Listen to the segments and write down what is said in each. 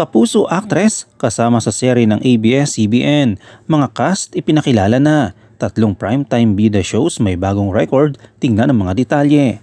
Kapuso actress kasama sa serye ng ABS-CBN. Mga cast ipinakilala na. 3 primetime bida shows may bagong record. Tingnan ang mga detalye.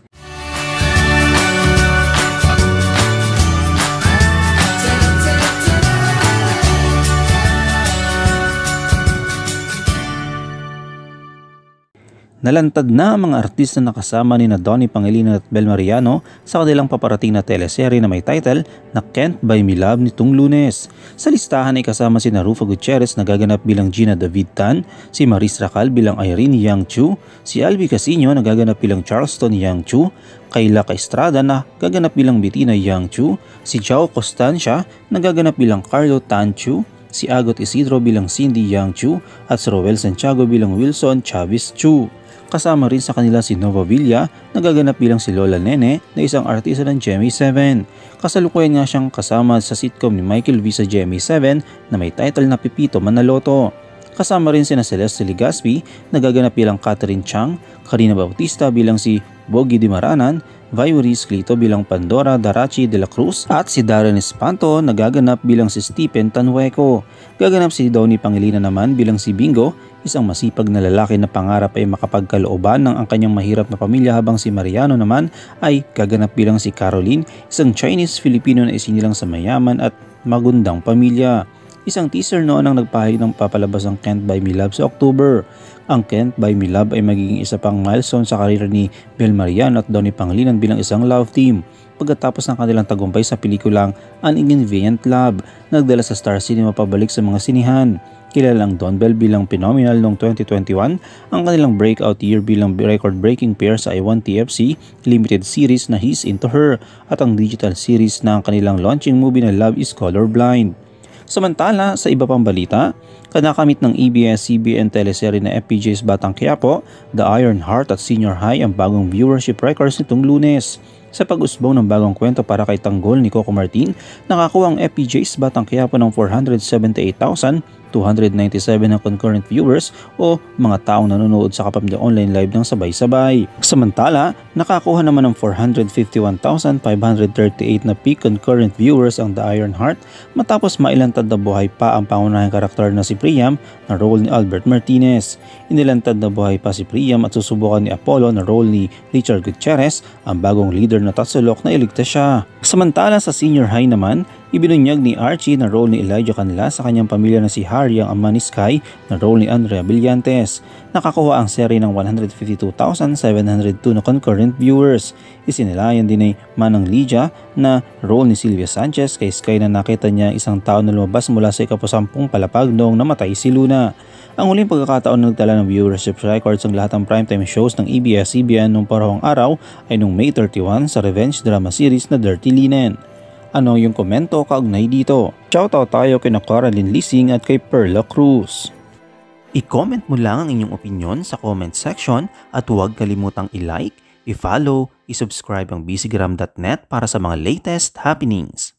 Nalantad na ang mga artista na kasama ni Donnie Pangilinan at Bel Mariano sa kanilang paparating na teleserye na may title na Can't Buy Me Love nitong Lunes. Sa listahan ay kasama si Rufo Gutierrez na gaganap bilang Gina David Tan, si Maris Racal bilang Irene Yang Chu, si Albi Casino na gaganap bilang Charleston Yang Chu, Kayla Estrada na gaganap bilang Bettina Yang Chu, si Chao Constancia na gaganap bilang Carlo Tan Chu, si Agot Isidro bilang Cindy Yang Chu at si Roel Santiago bilang Wilson Chavez Chu. Kasama rin sa kanila si Nova Villa na gaganap bilang si Lola Nene na isang artista ng GMA7. Kasalukuyan nga siyang kasama sa sitcom ni Michael V sa GMA7 na may title na Pipito Manaloto. Kasama rin sina Celeste Legaspi na gaganap bilang Catherine Chang, Karina Bautista bilang si Bogie Dimaranan, Vioris Clito bilang Pandora Darachi de la Cruz at si Darren Espanto na gaganap bilang si Stephen Tanhueco. Gaganap si Donnie Pangilinan naman bilang si Bingo, isang masipag na lalaki na pangarap ay makapagkalooban ng ang kanyang mahirap na pamilya, habang si Mariano naman ay gaganap bilang si Caroline, isang Chinese-Filipino na isinilang sa mayaman at magundang pamilya. Isang teaser noon ang nagpahayag ng papalabas ng Can't Buy Me Love sa October. Ang Can't Buy Me Love ay magiging isa pang milestone sa karera ni Bel Mariano at Donnie Pangilinan bilang isang love team. Pagkatapos ng kanilang tagumpay sa pelikulang An Inconvenient Love, nagdala sa Star Cinema pabalik sa mga sinihan. Kilala ang Don Bell bilang Phenomenal noong 2021, ang kanilang breakout year bilang record-breaking pair sa I1TFC limited series na He's Into Her at ang digital series na ang kanilang launching movie na Love is Colorblind. Samantala, sa iba pang balita, kinakamit ng ABS-CBN teleserye na FPJ's Batang Quiapo, The Iron Heart at Senior High ang bagong viewership records nitong Lunes. Sa pag-usbong ng bagong kwento para kay Tanggol ni Coco Martin, nakakuha ang FPJ's Batang Quiapo ng 478,297 na concurrent viewers o mga taong nanonood sa Kapamilya Online Live ng sabay-sabay. Samantala, nakakuha naman ng 451,538 na peak concurrent viewers ang The Iron Heart matapos mailantad na buhay pa ang pangunahing karakter na si Priam na role ni Albert Martinez. Inilantad na buhay pa si Priam at susubukan ni Apollo na role ni Richard Gutierrez, ang bagong leader na tatsulok na iligtas siya. Samantala sa Senior High naman, ibinunyag ni Archie na role ni Elijah Canela sa kanyang pamilya na si Harry ang ama ni Sky na role ni Andrea Brillantes. Nakakuha ang seri ng 152,702 na concurrent viewers. Isinilayan din ni Manang Lydia na role ni Sylvia Sanchez kay Sky na nakita niya isang tao na lumabas mula sa ikapusampung palapag noong namatay si Luna. Ang huling pagkakataon na nagtala ng viewership records ang lahat ng primetime shows ng ABS-CBN noong parehong araw ay noong May 31 sa revenge drama series na Dirty Linen. Ano yung komento kaugnay dito? Shoutout tayo kay Coraline Lising at kay Perla Cruz. I-comment mo lang ang inyong opinion sa comment section at huwag kalimutang i-like, i-follow, i-subscribe ang bcgram.net para sa mga latest happenings.